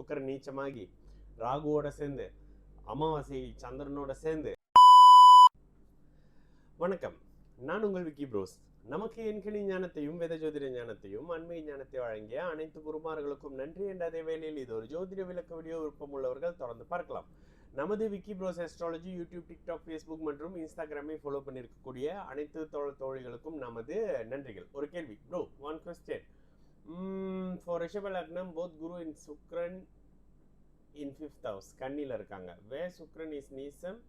சுக்கிரன் நீச்சமாகி ராகுவோட சேர்ந்து அமாவாசை சந்திரனோட சேர்ந்து. வணக்கம், நான் உங்கள் விக்கி ப்ரோஸ். நமக்கு எண்கணி ஞானத்தையும் வேத ஜோதிட ஞானத்தையும் ஆன்மீக ஞானத்தை வழங்கிய அனைத்து குருமார்களுக்கும் நன்றி என்ற அதே வேளையில் இது ஒரு ஜோதிட விளக்க வீடியோ விருப்பம் உள்ளவர்கள் தொடர்ந்து பார்க்கலாம். நமது Vicky bros astrology YouTube, TikTok, Facebook மற்றும் இன்ஸ்டாகிராமை ஃபாலோ பண்ணியிருக்கக்கூடிய அனைத்து தோழிகளுக்கும் நமது நன்றிகள். ஒரு கேள்வி ப்ரோ, ஒன் கொஸ்டின். ஃபார் ரிஷப லக்னம், போத் குரு இன் சுக்ரன் இன் 5th house கன்னியில் இருக்காங்க. வே சுக்ரன் இஸ் நீசம்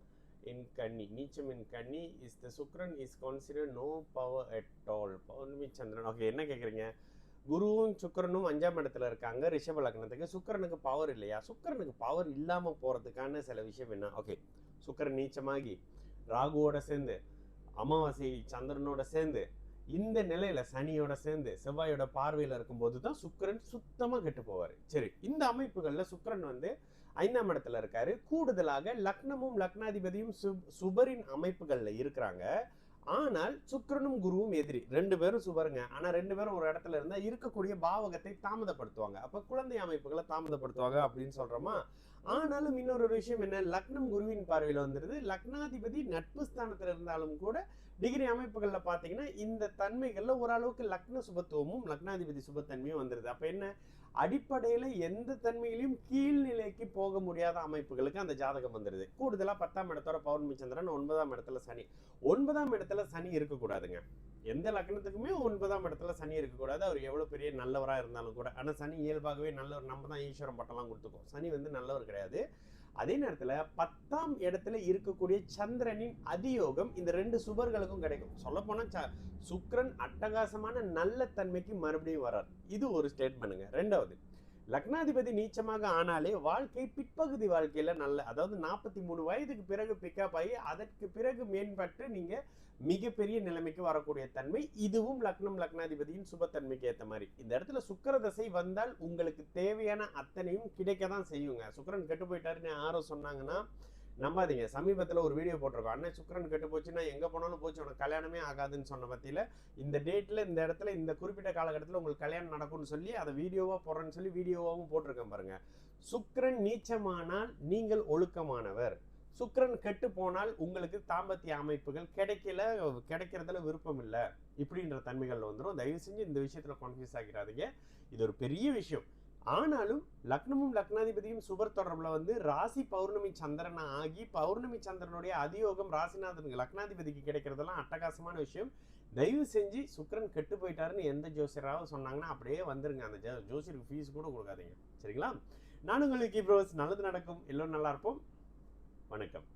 in Kanni, Neecham in Kanni, is the Sukran is considered no power at all. Pournami Chandran. Okay, என்ன கேட்குறீங்க? குருவும் சுக்கரனும் 5ஆம் இடத்துல இருக்காங்க ரிஷப லக்னத்துக்கு. சுக்கரனுக்கு பவர் இல்லையா? சுக்கரனுக்கு பவர் இல்லாமல் போகிறதுக்கான சில விஷயம் என்ன? ஓகே, சுக்கரன் நீச்சமாகி ராகுவோட சேர்ந்து அமாவாசை சந்திரனோட சேர்ந்து இந்த நிலையில சனியோட சேர்ந்து செவ்வாயோட பார்வையில் இருக்கும்போது தான் சுக்கிரன் சுத்தமாக கெட்டு போவார். சரி, இந்த அமைப்புகளில் சுக்கிரன் 5ஆம் இடத்துல இருக்காரு. கூடுதலாக லக்னமும் லக்னாதிபதியும் சுபரின் அமைப்புகளில் இருக்கிறாங்க. ஆனால் சுக்கிரனும் குருவும் எதிரி, 2 பேரும் சுபருங்க. ஆனால் 2 பேரும் ஒரு இடத்துல இருந்தால் இருக்கக்கூடிய பாவகத்தை தாமதப்படுத்துவாங்க. அப்போ குழந்தை அமைப்புகளை தாமதப்படுத்துவாங்க அப்படின்னு சொல்றோமா? ஆனாலும் இன்னொரு விஷயம் என்ன, லக்னம் குருவின் பார்வையில் வந்துடுது. லக்னாதிபதி நட்பு ஸ்தானத்தில் இருந்தாலும் கூட டிகிரி அமைப்புகளில் பார்த்தீங்கன்னா இந்த தன்மைகளில் ஓரளவுக்கு லக்ன சுபத்துவமும் லக்னாதிபதி சுபத்தன்மையும் வந்துடுது. அப்போ என்ன, அடிப்படையில் எந்த தன்மையிலையும் கீழ்நிலைக்கு போக முடியாத அமைப்புகளுக்கு அந்த ஜாதகம் வந்துடுது. கூடுதலாக 10ஆம் இடத்தோட பௌர்ணமி சந்திரன், 9ஆம் இடத்துல சனி. 9ஆம் இடத்துல சனி இருக்கக்கூடாதுங்க. எந்த லக்னத்துக்குமே 9ஆம் இடத்துல சனி இருக்கக்கூடாது. அவர் எவ்வளோ பெரிய நல்லவராக இருந்தாலும் கூட. ஆனால் சனி இயல்பாகவே நல்லவர். நம்ம தான் ஈஸ்வரம் பட்டம்லாம் கொடுத்துக்கோம். சனி நல்லவர் கிடையாது. அதே நேரத்தில் 10ஆம் இடத்துல இருக்கக்கூடிய சந்திரனின் அதியோகம் இந்த 2 சுபர்களுக்கும் கிடைக்கும். சொல்லப்போனால் சுக்கிரன் அட்டகாசமான நல்ல தன்மைக்கு மறுபடியும் வரார். இது ஒரு ஸ்டேட்மெண்ட்டுங்க. 2வது, லக்னாதிபதி நீச்சமாக ஆனாலே வாழ்க்கை பிற்பகுதி வாழ்க்கையில் அதாவது 43 வயதுக்கு பிறகு பிக்கப் ஆகி அதற்கு பிறகு மேம்பட்டு நீங்கள் மிகப்பெரிய நிலைமைக்கு வரக்கூடிய தன்மை. இதுவும் லக்னாதிபதியின் சுபத்தன்மைக்கு ஏற்ற மாதிரி. இந்த இடத்துல சுக்கிர தசை வந்தால் உங்களுக்கு தேவையான அத்தனையும் கிடைக்க தான் செய்யுங்க. சுக்கிரன் கெட்டு போயிட்டாருன்னு யாரும் சொன்னாங்கன்னா நம்பாதீங்க. சமீபத்தில் ஒரு வீடியோ போட்டிருக்கோம். அண்ணன் சுக்கிரன் கெட்டு போச்சுன்னா எங்கே போனாலும் போச்சு, உனக்கு கல்யாணமே ஆகாதுன்னு சொன்ன பற்றியில் இந்த டேட்டில் இந்த இடத்துல இந்த குறிப்பிட்ட காலகட்டத்தில் உங்களுக்கு கல்யாணம் நடக்கும்னு சொல்லி அதை வீடியோவாக போடுறேன்னு சொல்லி வீடியோவாகவும் போட்டிருக்கேன் பாருங்க. சுக்கிரன் நீச்சமானால் நீங்கள் ஒழுக்கமானவர். சுக்கிரன் கெட்டு போனால் உங்களுக்கு தாம்பத்திய அமைப்புகள் கிடைக்கிறதுல விருப்பம் இல்லை இப்படின்ற தன்மைகள் வந்துடும். தயவு செஞ்சு இந்த விஷயத்தில் கன்ஃபியூஸ் ஆகிறாதீங்க. இது ஒரு பெரிய விஷயம். ஆனாலும் லக்னமும் லக்னாதிபதியும் சுபர் தொடர்பில் ராசி பௌர்ணமி சந்திரனா ஆகி பௌர்ணமி சந்திரனுடைய அதியோகம் ராசிநாதனுக்கு லக்னாதிபதிக்கு கிடைக்கிறதெல்லாம் அட்டகாசமான விஷயம். தயவு செஞ்சு சுக்கிரன் கெட்டு போயிட்டாருன்னு எந்த ஜோசியராகவும் சொன்னாங்கன்னா அப்படியே வந்துருங்க. அந்த ஜோசியருக்கு ஃபீஸ் கூட கொடுக்காதீங்க. சரிங்களா? நான் உங்களுக்கு ப்ரோஸ், நல்லது நடக்கும், எல்லோரும் நல்லா இருப்போம். வணக்கம்.